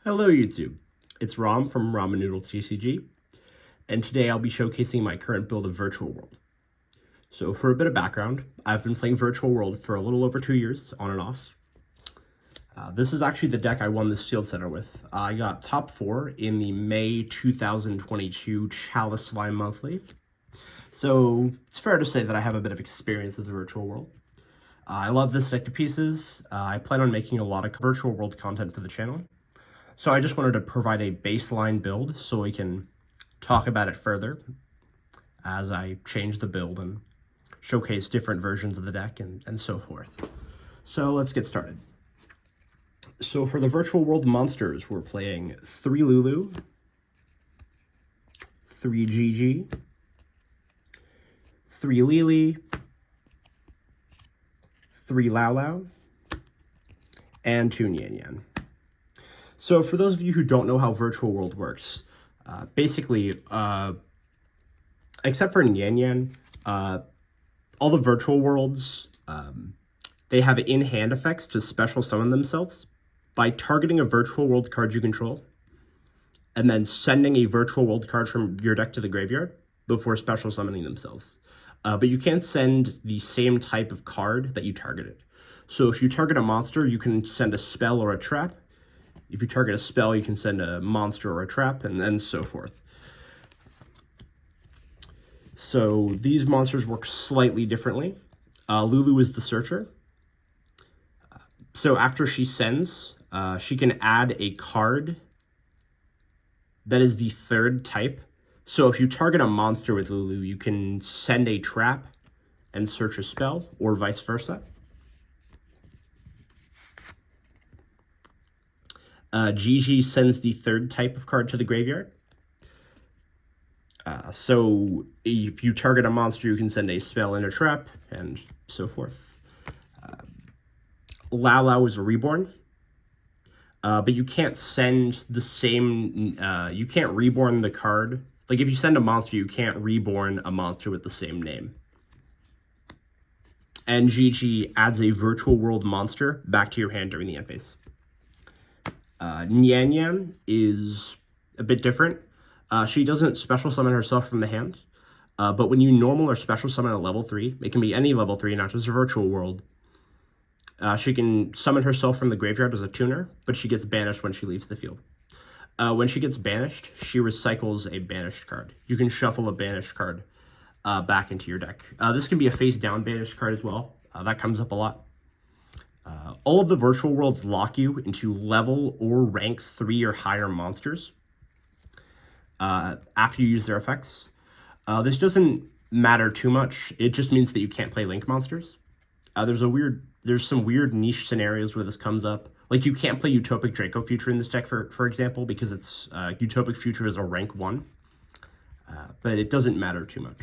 Hello YouTube, it's Rom from Ramen Noodle TCG, and today I'll be showcasing my current build of Virtual World. So for a bit of background, I've been playing Virtual World for a little over 2 years, on and off. This is actually the deck I won this Field Center with. I got top 4 in the May 2022 Chalice Slime Monthly. So it's fair to say that I have a bit of experience with the Virtual World. I love this deck to pieces. I plan on making a lot of Virtual World content for the channel. So I just wanted to provide a baseline build so we can talk about it further as I change the build and showcase different versions of the deck and so forth. So let's get started. So for the Virtual World monsters, we're playing 3 Lulu, 3 Gigi, 3 Lily, 3 Lao Lao, and 2 Nian Yan. So for those of you who don't know how Virtual World works, basically, except for Nian Yan, all the Virtual Worlds, they have in-hand effects to special summon themselves by targeting a Virtual World card you control, and then sending a Virtual World card from your deck to the graveyard before special summoning themselves. But you can't send the same type of card that you targeted. So if you target a monster, you can send a spell or a trap. If you target a spell, you can send a monster or a trap, and so forth. So these monsters work slightly differently. Lulu is the searcher. So after she sends, she can add a card that is the 3rd type. So if you target a monster with Lulu, you can send a trap and search a spell, or vice versa. Gigi sends the 3rd type of card to the graveyard. So if you target a monster, you can send a spell and a trap, and so forth. Lao Lao is a reborn, but you can't send the same, you can't reborn the card. Like if you send a monster, you can't reborn a monster with the same name. And Gigi adds a Virtual World monster back to your hand during the end phase. Nian Yan is a bit different. She doesn't special summon herself from the hand, but when you normal or special summon a level 3, it can be any level 3, not just a Virtual World, she can summon herself from the graveyard as a tuner, but she gets banished when she leaves the field. When she gets banished, she recycles a banished card. You can shuffle a banished card back into your deck. This can be a face-down banished card as well. That comes up a lot. All of the Virtual Worlds lock you into level or rank 3 or higher monsters after you use their effects. This doesn't matter too much. It just means that you can't play Link monsters. There's some weird niche scenarios where this comes up. Like you can't play Utopic Draco Future in this deck, for example, because it's Utopic Future is a rank 1. But it doesn't matter too much.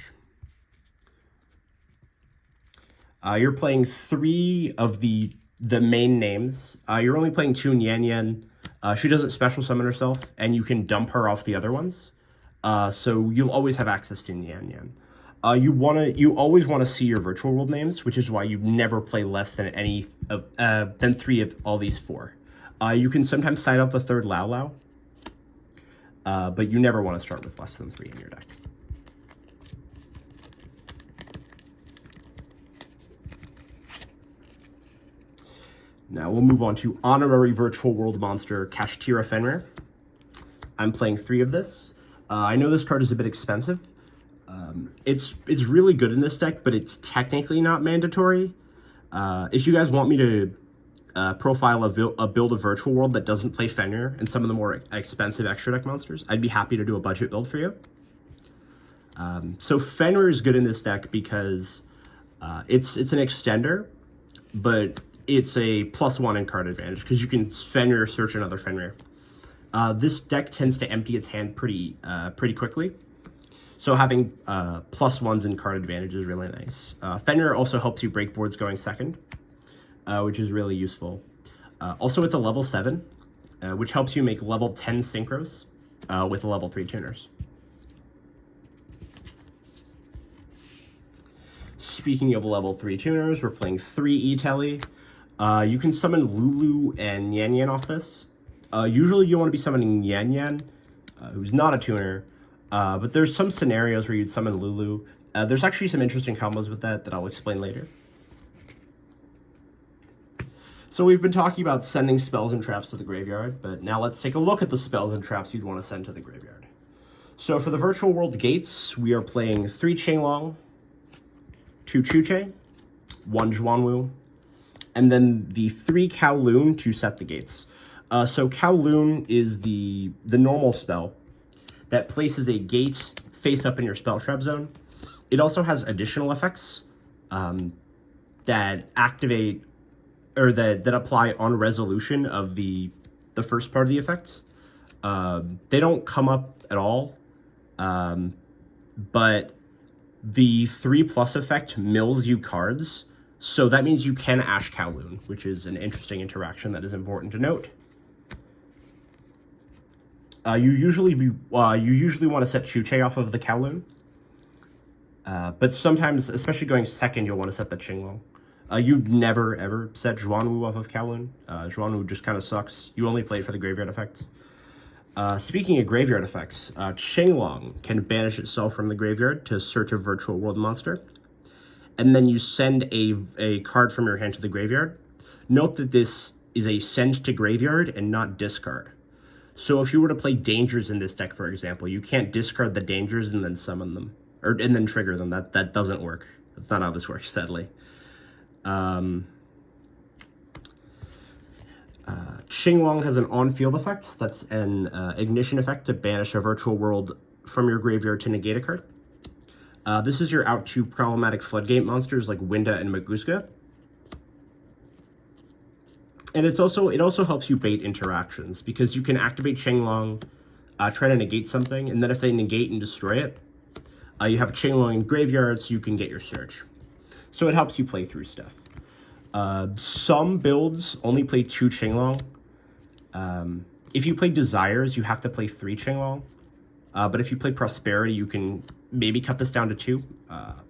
You're playing 3 of the main names. You're only playing 2 Nian Yan. She doesn't special summon herself, and you can dump her off the other ones. So you'll always have access to Nian Yan. You always want to see your Virtual World names, which is why you never play less than than 3 of all these 4. You can sometimes side up the 3rd Lao Lao, but you never want to start with less than 3 in your deck. Now we'll move on to Honorary Virtual World Monster, Kashtira Fenrir. I'm playing 3 of this. I know this card is a bit expensive. It's really good in this deck, but it's technically not mandatory. If you guys want me to profile a build of Virtual World that doesn't play Fenrir and some of the more expensive extra deck monsters, I'd be happy to do a budget build for you. So Fenrir is good in this deck because it's an extender, but it's a +1 in card advantage because you can Fenrir search another Fenrir. This deck tends to empty its hand pretty quickly, so having +1s in card advantage is really nice. Fenrir also helps you break boards going second, which is really useful. Also, it's a level 7, which helps you make level 10 synchros with level 3 tuners. Speaking of level 3 tuners, we're playing 3 E-Telly. You can summon Lulu and Nian Yan off this. Usually you want to be summoning Yan Yan, who's not a tuner, but there's some scenarios where you'd summon Lulu. There's actually some interesting combos with that I'll explain later. So we've been talking about sending spells and traps to the graveyard, but now let's take a look at the spells and traps you'd want to send to the graveyard. So for the Virtual World Gates, we are playing 3 Qinglong, 2 Chuche, 1 Zhuanwu, and then the 3 Kowloon to set the gates. So Kowloon is the normal spell that places a gate face up in your spell trap zone. It also has additional effects that activate or that apply on resolution of the first part of the effect. They don't come up at all, but the 3+ effect mills you cards, so that means you can Ash Kowloon, which is an interesting interaction that is important to note. You usually want to set Chuche off of the Kowloon, but sometimes, especially going second, you'll want to set the Qinglong. You'd never ever set Zhuanwu off of Kowloon. Zhuanwu just kind of sucks. You only play for the graveyard effect. Speaking of graveyard effects, Qinglong can banish itself from the graveyard to search a virtual world monster, and then you send a card from your hand to the graveyard. Note that this is a send to graveyard and not discard. So if you were to play dangers in this deck, for example, you can't discard the dangers and then summon them, and then trigger them. That doesn't work. That's not how this works, sadly. Qinglong has an on-field effect. That's an ignition effect to banish a virtual world from your graveyard to negate a card. This is your out to problematic floodgate monsters like Winda and Maguska. And it also helps you bait interactions, because you can activate Qinglong, try to negate something, and then if they negate and destroy it, you have Qinglong in graveyard, so you can get your search. So it helps you play through stuff. Some builds only play 2 Qinglong. If you play Desires, you have to play 3 Qinglong. But if you play Prosperity, you can maybe cut this down to 2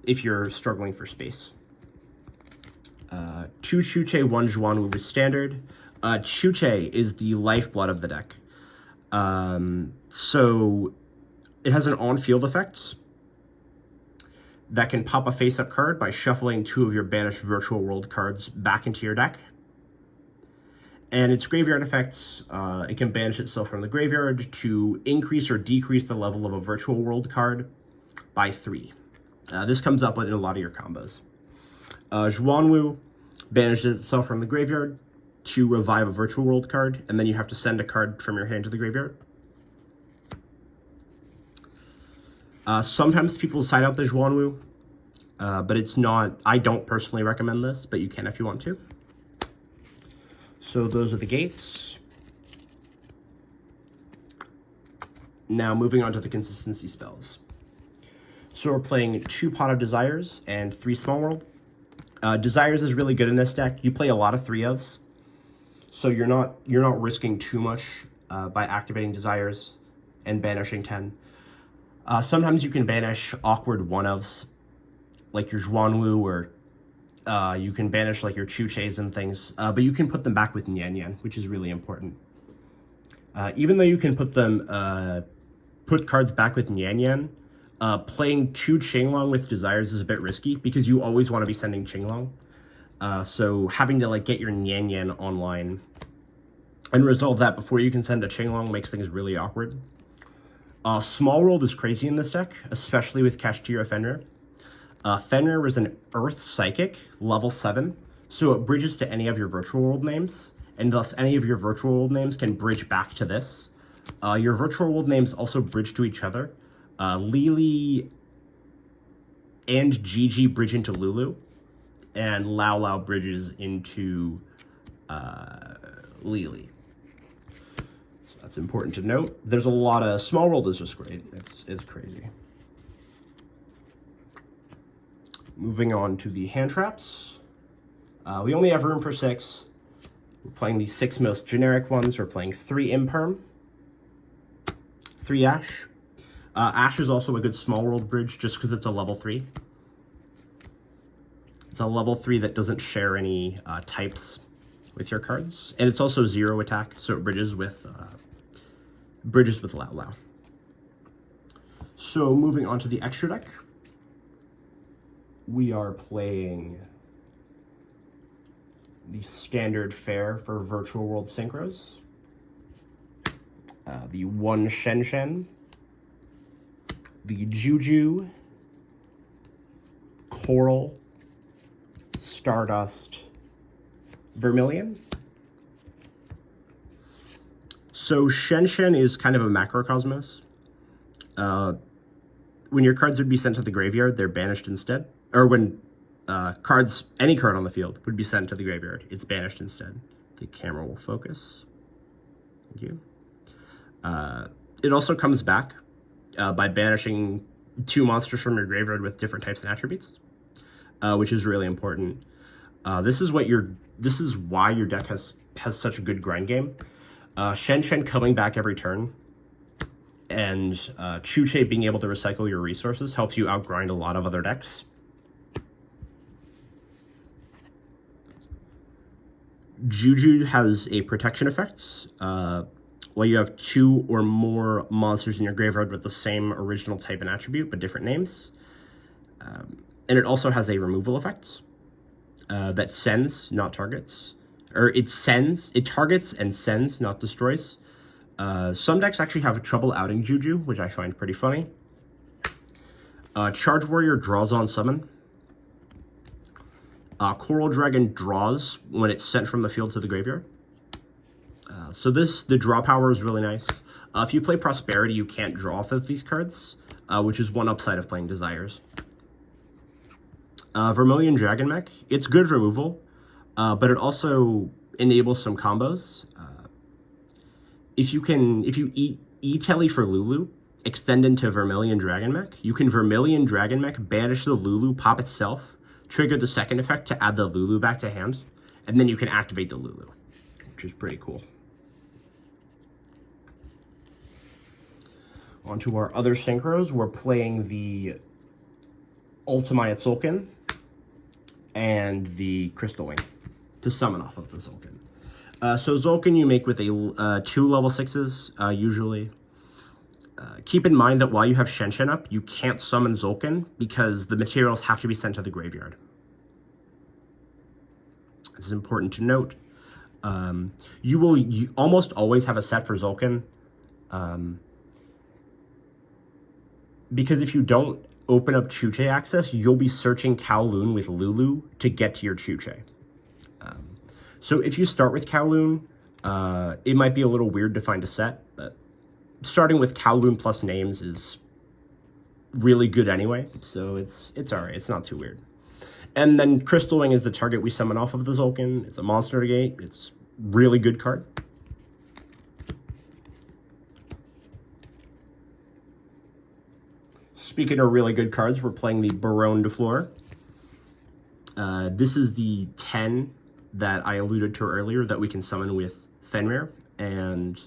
if you're struggling for space. 2 Chuche, 1 Zhuanwu with standard. Chuche is the lifeblood of the deck. So it has an on-field effect that can pop a face-up card by shuffling 2 of your banished virtual world cards back into your deck. And its graveyard effects, it can banish itself from the graveyard to increase or decrease the level of a virtual world card by 3. This comes up in a lot of your combos. Zhuanwu banishes itself from the graveyard to revive a virtual world card, and then you have to send a card from your hand to the graveyard. Sometimes people side out the Zhuanwu, but it's not, I don't personally recommend this, but you can if you want to. So those are the gates. Now moving on to the consistency spells. So we're playing 2 Pot of Desires and 3 Small World. Desires is really good in this deck. You play a lot of 3-ofs, so you're not risking too much by activating Desires and banishing 10. Sometimes you can banish awkward 1-ofs, like your Zhuanwu, or you can banish like your Chuches and things, but you can put them back with Yan Yan, which is really important. Even though you can put cards back with Yan Yan, playing 2 Qinglong with Desires is a bit risky, because you always want to be sending Qinglong. So having to like get your Yan Yan online and resolve that before you can send a Qinglong makes things really awkward. Small World is crazy in this deck, especially with Kashtira Fenrir. Fenrir is an Earth Psychic, level 7, so it bridges to any of your virtual world names, and thus any of your virtual world names can bridge back to this. Your virtual world names also bridge to each other. Lili and Gigi bridge into Lulu, and Lao Lao bridges into Lili. So that's important to note. There's a lot of Small World is just great. It's crazy. Moving on to the hand traps. We only have room for 6. We're playing the 6 most generic ones. We're playing 3 Imperm, 3 Ash. Ash is also a good Small World bridge just because it's a level 3. It's a level 3 that doesn't share any types with your cards, and it's also 0 attack, so it bridges with Lao Lao. So moving on to the extra deck, we are playing the standard fare for Virtual World Synchros, the 1 Shen Shen, the Juju, Coral, Stardust, Vermilion. So Shen Shen is kind of a macrocosmos. When your cards would be sent to the graveyard, they're banished instead. Or when any card on the field would be sent to the graveyard, it's banished instead. The camera will focus. Thank you. It also comes back by banishing 2 monsters from your graveyard with different types and attributes, which is really important. This is why your deck has such a good grind game. Shen Shen coming back every turn, and Chuche being able to recycle your resources helps you outgrind a lot of other decks. Juju has a protection effect. While you have 2 or more monsters in your graveyard with the same original type and attribute, but different names. And it also has a removal effect that sends, not targets. Or it targets and sends, not destroys. Some decks actually have trouble outing Juju, which I find pretty funny. Charge Warrior draws on summon. Coral Dragon draws when it's sent from the field to the graveyard. So the draw power is really nice. If you play Prosperity, you can't draw off of these cards, which is one upside of playing Desires. Vermilion Dragon Mech, it's good removal, but it also enables some combos. If you eat E-Telly for Lulu, extend into Vermilion Dragon Mech, you can Vermilion Dragon Mech, banish the Lulu, pop itself, trigger the second effect to add the Lulu back to hand, and then you can activate the Lulu, which is pretty cool. On to our other synchros, we're playing the Ultimate Tzolk'in and the Crystal Wing to summon off of the Tzolk'in. So Tzolk'in you make with 2 level 6s, usually. Keep in mind that while you have Shen Shen up, you can't summon Tzolk'in because the materials have to be sent to the graveyard. This is important to note. You almost always have a set for Tzolk'in. Because if you don't open up Chuche access, you'll be searching Kowloon with Lulu to get to your Chuche. So if you start with Kowloon, it might be a little weird to find a set, but starting with Kowloon plus names is really good anyway, so it's alright, it's not too weird. And then Crystal Wing is the target we summon off of the Tzolk'in. It's a monster negate, it's really good card. Speaking of really good cards, we're playing the Baronne de Fleur. This is the 10 that I alluded to earlier that we can summon with Fenrir and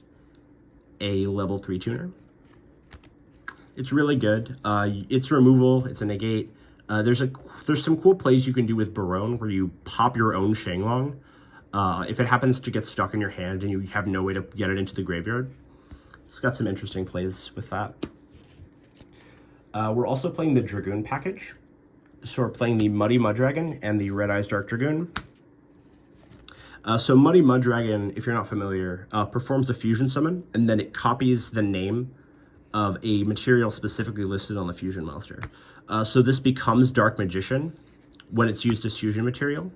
a level 3 tuner. It's really good. It's removal, it's a negate. There's some cool plays you can do with Baronne where you pop your own Shenglong. If it happens to get stuck in your hand and you have no way to get it into the graveyard, it's got some interesting plays with that. We're also playing the Dragoon package. So we're playing the Muddy Muddragon and the Red Eyes Dark Dragoon. So Muddy Muddragon, if you're not familiar, performs a fusion summon, and then it copies the name of a material specifically listed on the fusion monster. So this becomes Dark Magician when it's used as fusion material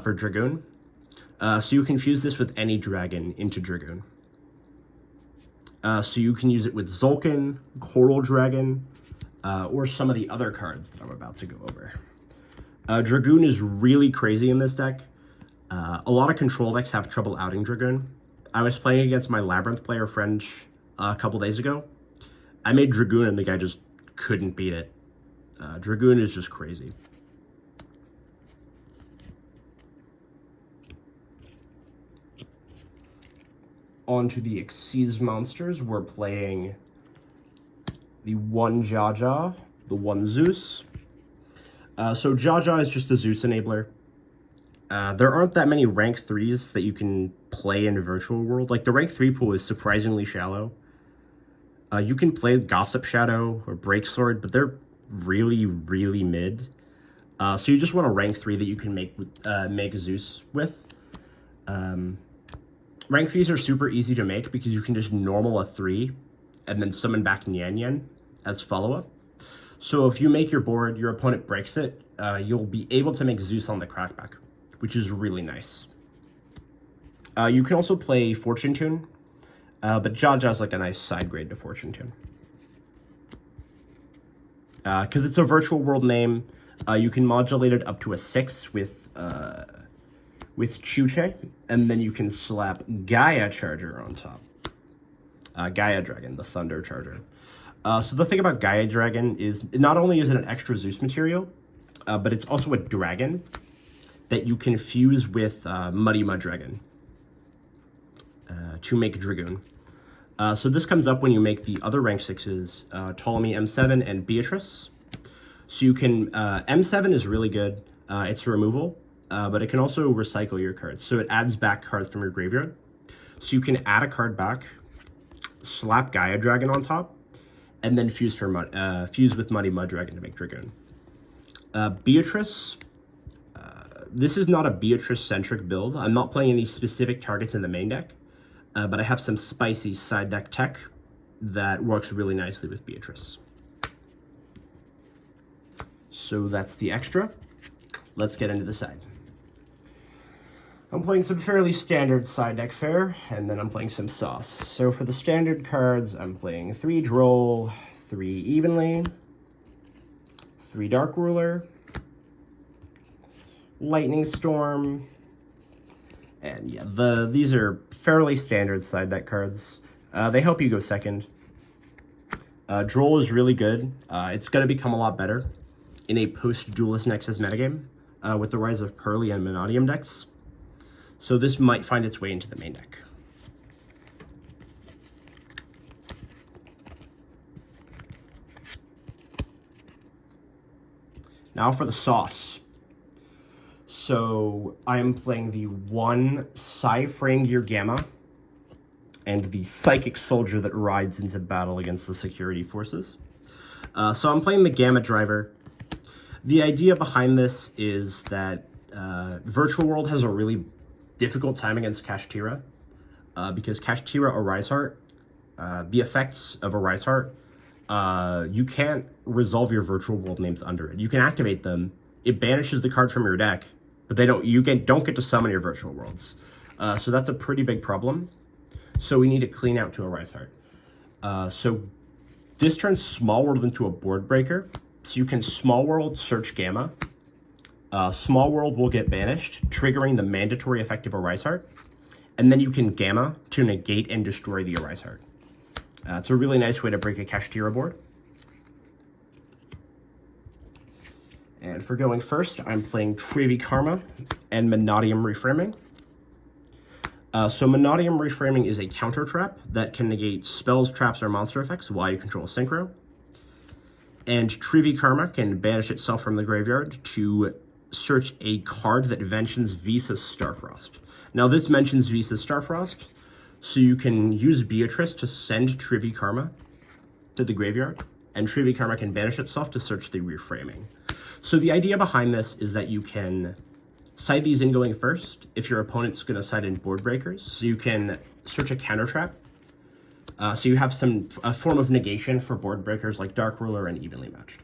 for Dragoon. So you can fuse this with any dragon into Dragoon. So you can use it with Tzolk'in, Coral Dragon, or some of the other cards that I'm about to go over. Dragoon is really crazy in this deck. A lot of control decks have trouble outing Dragoon. I was playing against my Labyrinth player friend a couple days ago. I made Dragoon and the guy just couldn't beat it. Dragoon is just crazy. On to the Xyz monsters. We're playing the 1 Jaja, the 1 Zeus. So Jaja is just a Zeus enabler. There aren't that many rank 3s that you can play in Virtual World. Like, the rank 3 pool is surprisingly shallow. You can play Gossip Shadow or Breaksword, but they're really, really mid. So you just want a rank 3 that you can make Zeus with. Rank 3s are super easy to make because you can just normal a 3 and then summon back Nyan Nyan as follow-up. So if you make your board, your opponent breaks it, you'll be able to make Zeus on the crackback, which is really nice. You can also play Fortune Tune, but Jaja's like a nice side grade to Fortune Tune. Because it's a Virtual World name, you can modulate it up to a 6 with Chuche, and then you can slap Gaia Charger on top. Gaia Dragon, the Thunder Charger. So the thing about Gaia Dragon is, not only is it an extra Zeus material, but it's also a dragon that you can fuse with Muddy Mud Dragon to make Dragoon. So this comes up when you make the other rank 6s, Ptolemy M7 and Beatrice. So you can, M7 is really good, it's removal, but it can also recycle your cards. So it adds back cards from your graveyard. So you can add a card back, slap Gaia Dragon on top, and then fuse with Muddy Mud Dragon to make Dragoon. Beatrice, this is not a Beatrice-centric build. I'm not playing any specific targets in the main deck, but I have some spicy side deck tech that works really nicely with Beatrice. So that's the extra. Let's get into the side. I'm playing some fairly standard side deck fare, and then I'm playing some sauce. So for the standard cards, I'm playing 3 Droll, 3 Evenly, 3 Dark Ruler, Lightning Storm, and yeah, these are fairly standard side deck cards. They help you go second. Droll is really good. It's going to become a lot better in a post-Duelist Nexus metagame with the rise of Pearly and Monodium decks. So this might find its way into the main deck. Now for the sauce. So I am playing the 1 Psy-Frame Gear Gamma and the Psychic Soldier that rides into battle against the security forces. So I'm playing the Gamma Driver. The idea behind this is that Virtual World has a really difficult time against Kashtira, because Kashtira Arise Heart, the effects of Arise Heart, you can't resolve your Virtual World names under it. You can activate them, it banishes the card from your deck, but don't get to summon your Virtual Worlds. So that's a pretty big problem. So we need to clean out to Arise Heart. So this turns Small World into a board breaker. So you can Small World search Gamma. Small World will get banished, triggering the mandatory effect of Arise Heart. And then you can Gamma to negate and destroy the Arise Heart. It's a really nice way to break a Kashtira board. And for going first, I'm playing Trevi Karma and Monodium Reframing. So Monodium Reframing is a counter trap that can negate spells, traps, or monster effects while you control Synchro. And Trevi Karma can banish itself from the graveyard to search a card that mentions Visa's Starfrost. Now this mentions Visa's Starfrost, so you can use Beatrice to send Trevi Karma to the graveyard, and Trevi Karma can banish itself to search the Reframing. So the idea behind this is that you can side these in going first if your opponent's going to side in board breakers, so you can search a counter trap. So you have a form of negation for board breakers like Dark Ruler and Evenly Matched.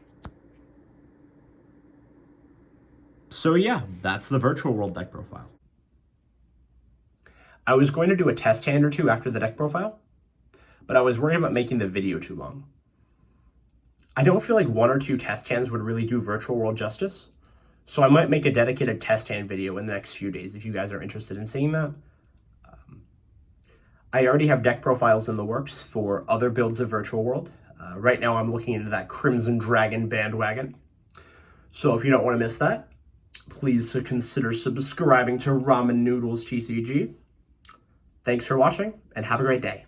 So yeah, that's the Virtual World deck profile. I was going to do a test hand or two after the deck profile, but I was worried about making the video too long. I don't feel like 1 or 2 test hands would really do Virtual World justice, so I might make a dedicated test hand video in the next few days if you guys are interested in seeing that. I already have deck profiles in the works for other builds of Virtual World. Right now I'm looking into that Crimson Dragon bandwagon. So if you don't want to miss that, please consider subscribing to Ramen Noodles TCG. Thanks for watching, and have a great day.